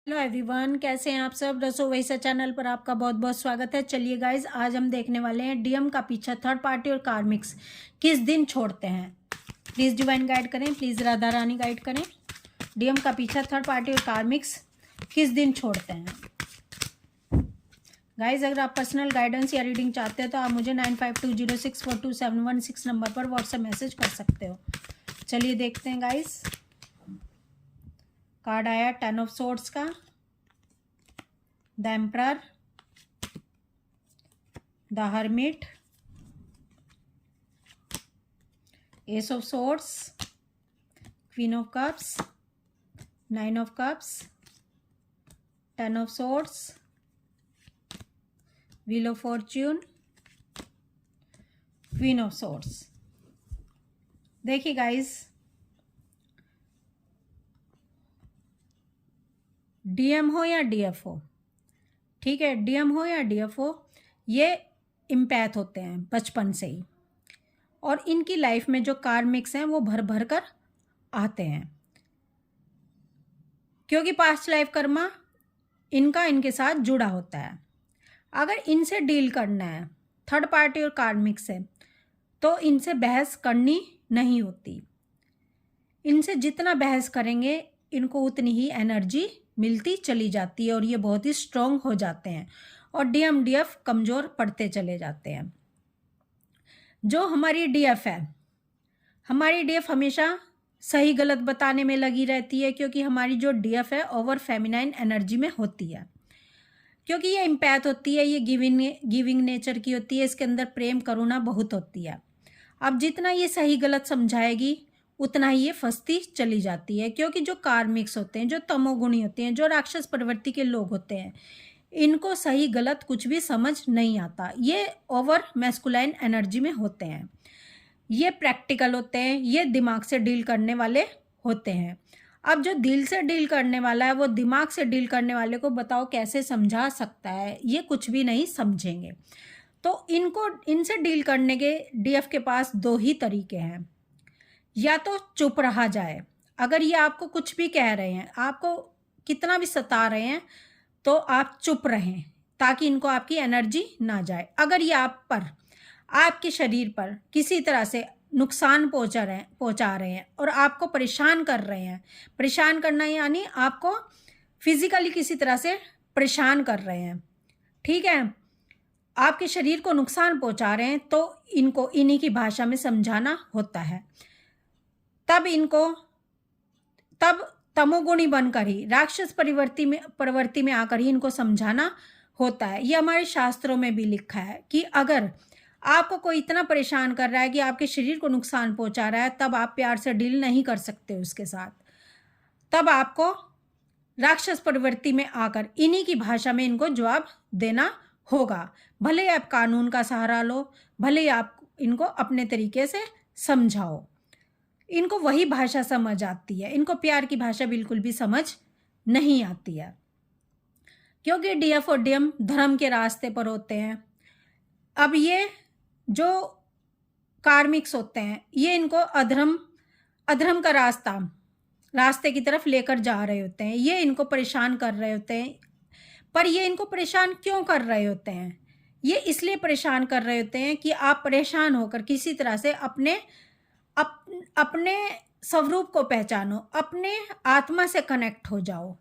Hello everyone, कैसे हैं आप सब। रसो वैसा चैनल पर आपका बहुत बहुत स्वागत है। चलिए गाइज, आज हम देखने वाले हैं डीएम का पीछा थर्ड पार्टी और कार्मिक्स किस दिन छोड़ते हैं। प्लीज़ डिवाइन गाइड करें, प्लीज़ राधा रानी गाइड करें। डीएम का पीछा थर्ड पार्टी और कार्मिक्स किस दिन छोड़ते हैं। गाइज, अगर आप पर्सनल गाइडेंस या रीडिंग चाहते हैं तो आप मुझे 9520642716 नंबर पर व्हाट्सएप मैसेज कर सकते हो। चलिए देखते हैं गाइज। कार्ड आया 10 ऑफ सोर्ड्स का, the emperor, the hermit, S of swords, queen of cups, 9 of cups, 10 of swords, wheel of Fortune, queen of swords. देखिए गाइस, डीएम हो या डीएफ हो, ठीक है, डीएम हो या डीएफ हो, ये इम्पैथ होते हैं बचपन से ही, और इनकी लाइफ में जो कार्मिक्स हैं वो भर भर कर आते हैं, क्योंकि पास्ट लाइफ कर्मा इनका इनके साथ जुड़ा होता है। अगर इनसे डील करना है, थर्ड पार्टी और कार्मिक्स है, तो इनसे बहस करनी नहीं होती। इनसे जितना बहस करेंगे इनको उतनी ही एनर्जी मिलती चली जाती है और ये बहुत ही स्ट्रॉन्ग हो जाते हैं और डीएम डीएफ कमज़ोर पड़ते चले जाते हैं। जो हमारी डीएफ है, हमारी डीएफ हमेशा सही गलत बताने में लगी रहती है, क्योंकि हमारी जो डीएफ है ओवर फेमिनाइन एनर्जी में होती है, क्योंकि ये इम्पैथ होती है, ये गिविंग नेचर की होती है, इसके अंदर प्रेम करुणा बहुत होती है। अब जितना ये सही गलत समझाएगी उतना ही ये फंसती चली जाती है, क्योंकि जो कार्मिक्स होते हैं, जो तमोगुणी होते हैं, जो राक्षस प्रवृत्ति के लोग होते हैं, इनको सही गलत कुछ भी समझ नहीं आता। ये ओवर मैस्कुलाइन एनर्जी में होते हैं, ये प्रैक्टिकल होते हैं, ये दिमाग से डील करने वाले होते हैं। अब जो दिल से डील करने वाला है वो दिमाग से डील करने वाले को बताओ कैसे समझा सकता है, ये कुछ भी नहीं समझेंगे। तो इनसे डील करने के डीएफ के पास दो ही तरीके हैं, या तो चुप रहा जाए। अगर ये आपको कुछ भी कह रहे हैं, आपको कितना भी सता रहे हैं, तो आप चुप रहें ताकि इनको आपकी एनर्जी ना जाए। अगर ये आप पर, आपके शरीर पर किसी तरह से नुकसान पहुंचा रहे हैं और आपको परेशान कर रहे हैं, परेशान करना यानी आपको फिजिकली किसी तरह से परेशान कर रहे हैं, ठीक है, आपके शरीर को नुकसान पहुंचा रहे हैं, तो इनको इन्हीं की भाषा में समझाना होता है। तब तमोगुणी बनकर ही, राक्षस प्रवृत्ति में आकर ही इनको समझाना होता है। ये हमारे शास्त्रों में भी लिखा है कि अगर आपको कोई इतना परेशान कर रहा है कि आपके शरीर को नुकसान पहुंचा रहा है, तब आप प्यार से डील नहीं कर सकते उसके साथ। तब आपको राक्षस प्रवृत्ति में आकर इन्हीं की भाषा में इनको जवाब देना होगा। भले ही आप कानून का सहारा लो, भले ही आप इनको अपने तरीके से समझाओ, इनको वही भाषा समझ आती है, इनको प्यार की भाषा बिल्कुल भी समझ नहीं आती है, क्योंकि डीएफ और डीएम धर्म के रास्ते पर होते हैं। अब ये जो कार्मिक्स होते हैं, ये इनको अधर्म का रास्ते की तरफ लेकर जा रहे होते हैं, ये इनको परेशान कर रहे होते हैं। पर ये इनको परेशान क्यों कर रहे होते हैं? ये इसलिए परेशान कर रहे होते हैं कि आप परेशान होकर किसी तरह से अपने स्वरूप को पहचानो, अपने आत्मा से कनेक्ट हो जाओ।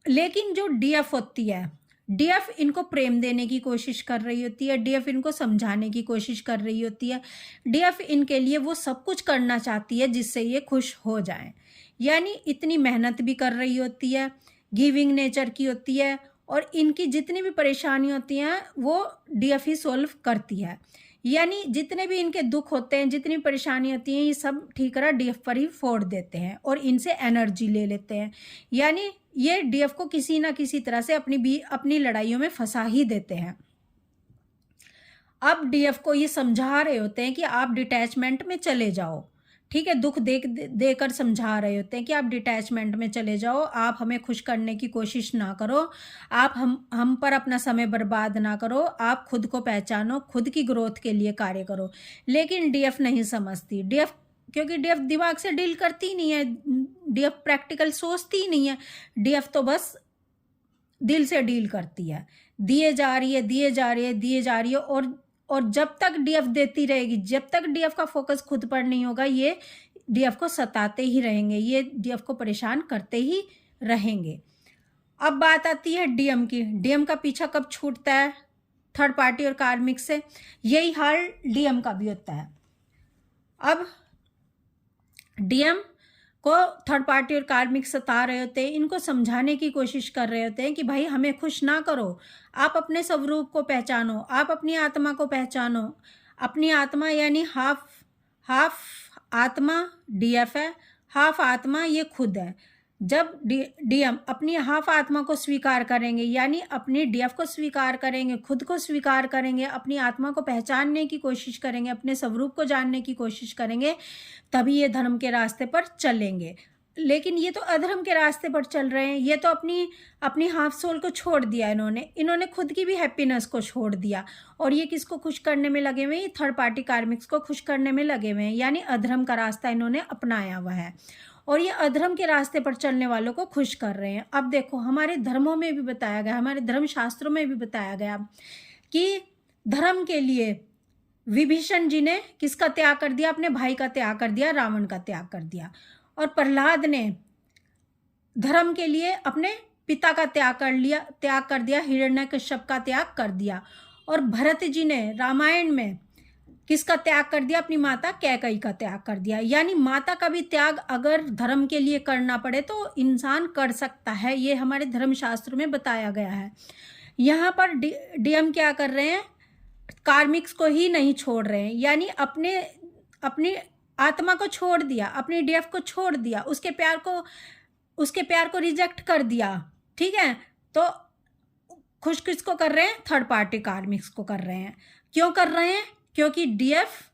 लेकिन जो डीएफ होती है, डीएफ इनको प्रेम देने की कोशिश कर रही होती है, डीएफ इनको समझाने की कोशिश कर रही होती है, डीएफ इनके लिए वो सब कुछ करना चाहती है जिससे ये खुश हो जाएं। यानी इतनी मेहनत भी कर रही होती है, गिविंग नेचर की होती है, और इनकी जितनी भी परेशानी होती हैं वो डीएफ ही सॉल्व करती है। यानी जितने भी इनके दुख होते हैं, जितनी परेशानी होती हैं, ये सब ठीक करा डीएफ पर ही फोड़ देते हैं और इनसे एनर्जी ले लेते हैं। यानी ये डीएफ को किसी ना किसी तरह से अपनी लड़ाइयों में फंसा ही देते हैं। अब डीएफ को ये समझा रहे होते हैं कि आप डिटैचमेंट में चले जाओ, ठीक है, दुख देकर समझा रहे होते हैं कि आप डिटैचमेंट में चले जाओ, आप हमें खुश करने की कोशिश ना करो, आप हम पर अपना समय बर्बाद ना करो, आप खुद को पहचानो, खुद की ग्रोथ के लिए कार्य करो। लेकिन डीएफ नहीं समझती। डीएफ क्योंकि डीएफ दिमाग से डील करती ही नहीं है, डीएफ प्रैक्टिकल सोचती ही नहीं है, डीएफ तो बस दिल से डील करती है, दिए जा रही है, दिए जा रही है, दिए जा रही है। और जब तक डीएफ देती रहेगी, जब तक डीएफ का फोकस खुद पर नहीं होगा, ये डीएफ को सताते ही रहेंगे, ये डीएफ को परेशान करते ही रहेंगे। अब बात आती है डीएम की। डीएम का पीछा कब छूटता है? थर्ड पार्टी और कार्मिक से। यही हाल डीएम का भी होता है। अब डीएम को थर्ड पार्टी और कार्मिक सता रहे होते हैं, इनको समझाने की कोशिश कर रहे होते हैं कि भाई हमें खुश ना करो, आप अपने स्वरूप को पहचानो, आप अपनी आत्मा को पहचानो। अपनी आत्मा यानी हाफ आत्मा डीएफ है, हाफ आत्मा ये खुद है। जब डीएम अपनी हाफ आत्मा को स्वीकार करेंगे, यानी अपनी डीएफ को स्वीकार करेंगे, खुद को स्वीकार करेंगे, अपनी आत्मा को पहचानने की कोशिश करेंगे, अपने स्वरूप को जानने की कोशिश करेंगे, तभी ये धर्म के रास्ते पर चलेंगे। लेकिन ये तो अधर्म के रास्ते पर चल रहे हैं। ये तो अपनी हाफ सोल को छोड़ दिया इन्होंने खुद की भी हैप्पीनेस को छोड़ दिया। और ये किसको खुश करने में लगे हुए हैं? थर्ड पार्टी कार्मिक्स को खुश करने में लगे हुए हैं, यानी अधर्म का रास्ता इन्होंने अपनाया हुआ है और ये अधर्म के रास्ते पर चलने वालों को खुश कर रहे हैं। अब देखो, हमारे धर्मों में भी बताया गया, हमारे धर्म शास्त्रों में भी बताया गया कि धर्म के लिए विभीषण जी ने किसका त्याग कर दिया? अपने भाई का त्याग कर दिया, रावण का त्याग कर दिया। और प्रहलाद ने धर्म के लिए अपने पिता का त्याग कर दिया, हिरण्यकश्यप का त्याग कर दिया। और भरत जी ने रामायण में किसका त्याग कर दिया? अपनी माता कैकेयी का त्याग कर दिया। यानी माता का भी त्याग अगर धर्म के लिए करना पड़े तो इंसान कर सकता है, ये हमारे धर्म शास्त्रों में बताया गया है। यहाँ पर डीएम क्या कर रहे हैं? कार्मिक्स को ही नहीं छोड़ रहे हैं, यानी अपनी आत्मा को छोड़ दिया, अपनी डीएफ को छोड़ दिया, उसके प्यार को रिजेक्ट कर दिया। ठीक है, तो खुश किसको कर रहे हैं? थर्ड पार्टी कार्मिक्स को कर रहे हैं। क्यों कर रहे हैं? क्योंकि डीएफ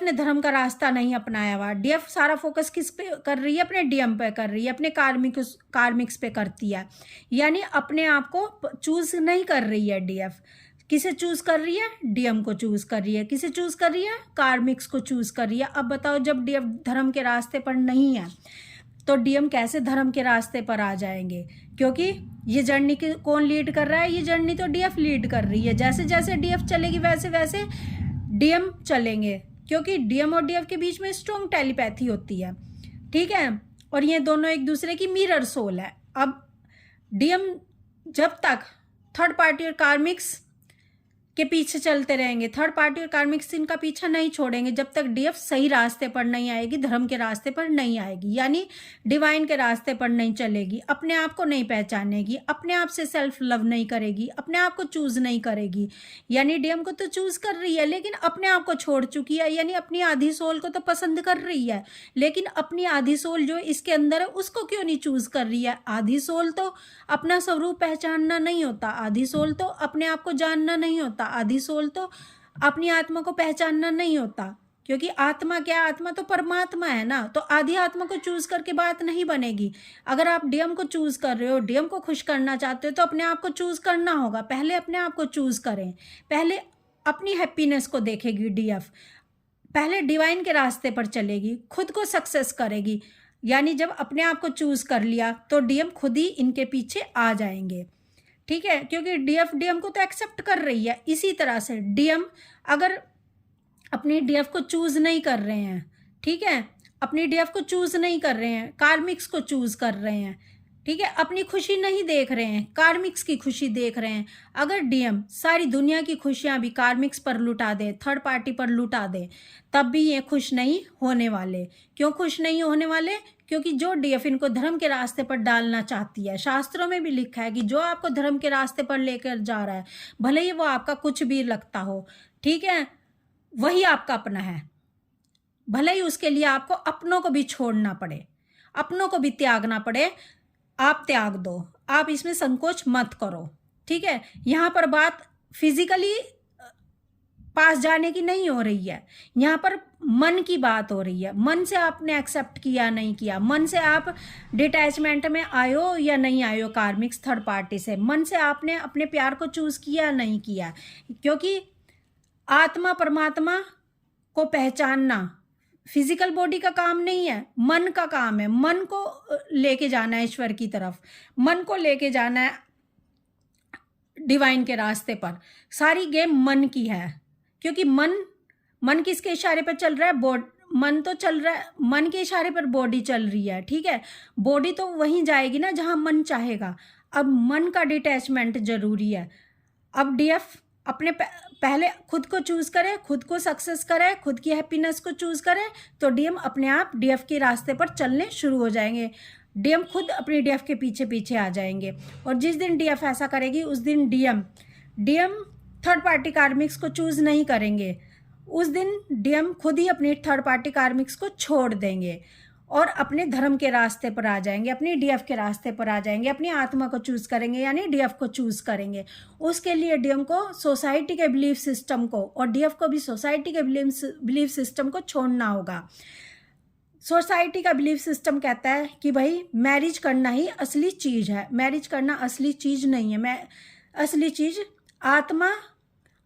ने धर्म का रास्ता नहीं अपनाया हुआ। डीएफ सारा फोकस किस पे कर रही है? अपने डीएम पे कर रही है, अपने कार्मिक्स पे करती है, यानी अपने आप को चूज नहीं कर रही है डीएफ। किसे चूज कर रही है? डीएम को चूज कर रही है। किसे चूज कर रही है? कार्मिक्स को चूज कर रही है। अब बताओ, जब डीएफ धर्म के रास्ते पर नहीं है तो डीएम कैसे धर्म के रास्ते पर आ जाएंगे? क्योंकि ये जर्नी कौन लीड कर रहा है? ये जर्नी तो डीएफ लीड कर रही है। जैसे जैसे डीएफ चलेगी वैसे वैसे डीएम चलेंगे, क्योंकि डीएम और डीएफ के बीच में स्ट्रॉन्ग टेलीपैथी होती है। ठीक है, और ये दोनों एक दूसरे की मिरर सोल है। अब डीएम जब तक थर्ड पार्टी और कार्मिक्स के पीछे चलते रहेंगे, थर्ड पार्टी और कार्मिक्स इनका पीछा नहीं छोड़ेंगे जब तक डीएफ सही रास्ते पर नहीं आएगी, धर्म के रास्ते पर नहीं आएगी, यानी डिवाइन के रास्ते पर नहीं चलेगी, अपने आप को नहीं पहचानेगी, अपने आप से सेल्फ लव नहीं करेगी, अपने आप को चूज नहीं करेगी। यानी डीएम को तो चूज कर रही है लेकिन अपने आप को छोड़ चुकी है, यानी अपनी आधी सोल को तो पसंद कर रही है लेकिन अपनी आधी सोल जो इसके अंदर है उसको क्यों नहीं चूज कर रही है? आधी सोल तो अपना स्वरूप पहचानना नहीं होता, आधी सोल तो अपने आप को जानना नहीं होता, आधी सोल तो अपनी आत्मा को पहचानना नहीं होता। क्योंकि आत्मा क्या? आत्मा तो परमात्मा है ना। तो आधी आत्मा को चूज करके बात नहीं बनेगी। अगर आप डीएम को चूज कर रहे हो, डीएम को खुश करना चाहते हो, तो अपने आप को चूज करना होगा। पहले अपने आप को चूज करें, पहले अपनी हैप्पीनेस को देखेगी डीएफ, पहले डिवाइन के रास्ते पर चलेगी, खुद को सक्सेस करेगी। यानी जब अपने आप को चूज कर लिया तो डीएम खुद ही इनके पीछे आ जाएंगे। ठीक है, क्योंकि डीएम को तो एक्सेप्ट कर रही है। इसी तरह से डीएम अगर अपनी डीएफ को चूज नहीं कर रहे हैं, ठीक है, अपनी डीएफ को चूज नहीं कर रहे हैं, कार्मिक्स को चूज कर रहे हैं, ठीक है, अपनी खुशी नहीं देख रहे हैं, कार्मिक्स की खुशी देख रहे हैं। अगर डीएम सारी दुनिया की खुशियां भी कार्मिक्स पर लुटा दे, थर्ड पार्टी पर लुटा दे, तब भी ये खुश नहीं होने वाले। क्यों खुश नहीं होने वाले? क्योंकि जो डीएफ इनको धर्म के रास्ते पर डालना चाहती है, शास्त्रों में भी लिखा है कि जो आपको धर्म के रास्ते पर लेकर जा रहा है, भले ही वो आपका कुछ भी लगता हो, ठीक है, वही आपका अपना है। भले ही उसके लिए आपको अपनों को भी छोड़ना पड़े, अपनों को भी त्यागना पड़े, आप त्याग दो, आप इसमें संकोच मत करो। ठीक है, यहाँ पर बात फिजिकली पास जाने की नहीं हो रही है, यहाँ पर मन की बात हो रही है। मन से आपने एक्सेप्ट किया नहीं किया, मन से आप डिटैचमेंट में आयो या नहीं आयो कार्मिक्स थर्ड पार्टी से, मन से आपने अपने प्यार को चूज किया नहीं किया। क्योंकि आत्मा परमात्मा को पहचानना फिजिकल बॉडी का काम नहीं है, मन का काम है। मन को लेके जाना है ईश्वर की तरफ, मन को लेके जाना है डिवाइन के रास्ते पर। सारी गेम मन की है, क्योंकि मन किसके इशारे पर चल रहा है? मन तो चल रहा है, मन के इशारे पर बॉडी चल रही है, ठीक है। बॉडी तो वहीं जाएगी ना जहां मन चाहेगा। अब मन का डिटैचमेंट जरूरी है। अब डीएफ अपने पहले खुद को चूज करे, खुद को सक्सेस करे, खुद की हैप्पीनेस को चूज करे, तो डीएम अपने आप डीएफ के रास्ते पर चलने शुरू हो जाएंगे। डीएम खुद अपनी डीएफ के पीछे पीछे आ जाएंगे। और जिस दिन डीएफ ऐसा करेगी उस दिन डीएम थर्ड पार्टी कार्मिक्स को चूज नहीं करेंगे। उस दिन डीएम खुद ही अपनी थर्ड पार्टी कार्मिक्स को छोड़ देंगे और अपने धर्म के रास्ते पर आ जाएंगे, अपनी डीएफ के रास्ते पर आ जाएंगे, अपनी आत्मा को चूज करेंगे, यानी डीएफ को चूज करेंगे। उसके लिए डीएम को सोसाइटी के बिलीफ सिस्टम को और डीएफ को भी सोसाइटी के बिलीफ सिस्टम को छोड़ना होगा। सोसाइटी का बिलीफ सिस्टम कहता है कि भाई मैरिज करना ही असली चीज है। मैरिज करना असली चीज नहीं है। असली चीज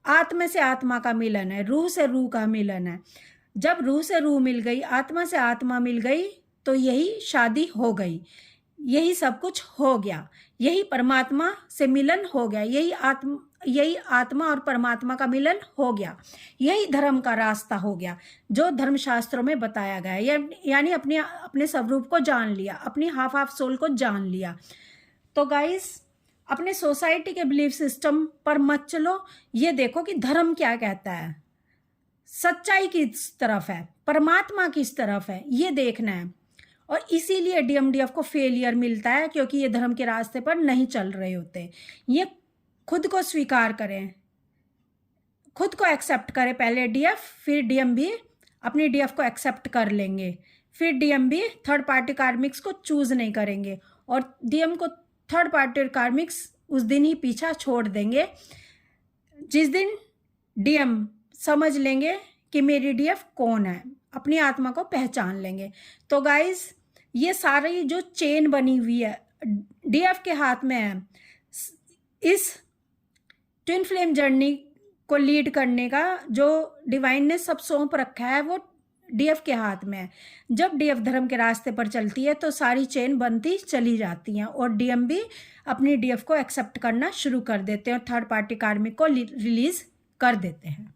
आत्मा से आत्मा का मिलन है, रूह से रूह का मिलन है। जब रूह से रूह मिल गई, आत्मा से आत्मा मिल गई, तो यही शादी हो गई, यही सब कुछ हो गया, यही परमात्मा से मिलन हो गया, यही आत्मा और परमात्मा का मिलन हो गया, यही धर्म का रास्ता हो गया जो धर्मशास्त्रों में बताया गया है। यानी अपने स्वरूप को जान लिया, अपनी हाफ सोल को जान लिया। तो गाइस, अपने सोसाइटी के बिलीफ सिस्टम पर मत चलो। ये देखो कि धर्म क्या कहता है, सच्चाई किस तरफ है, परमात्मा किस तरफ है, ये देखना है। और इसीलिए डीएमडीएफ को फेलियर मिलता है, क्योंकि ये धर्म के रास्ते पर नहीं चल रहे होते। ये खुद को स्वीकार करें, खुद को एक्सेप्ट करें पहले डीएफ, फिर डीएम भी अपनी डीएफ को एक्सेप्ट कर लेंगे, फिर डीएम भी थर्ड पार्टी कार्मिक्स को चूज नहीं करेंगे और डीएम को थर्ड पार्टी कार्मिक्स उस दिन ही पीछा छोड़ देंगे जिस दिन डीएम समझ लेंगे कि मेरी डीएफ कौन है, अपनी आत्मा को पहचान लेंगे। तो गाइस, ये सारी जो चेन बनी हुई है डीएफ के हाथ में है। इस ट्विन फ्लेम जर्नी को लीड करने का जो डिवाइन ने सब सौंप रखा है वो डीएफ के हाथ में है। जब डीएफ धर्म के रास्ते पर चलती है तो सारी चेन बनती चली जाती हैं और डीएम भी अपनी डीएफ को एक्सेप्ट करना शुरू कर देते हैं और थर्ड पार्टी कार्मिक को रिलीज कर देते हैं।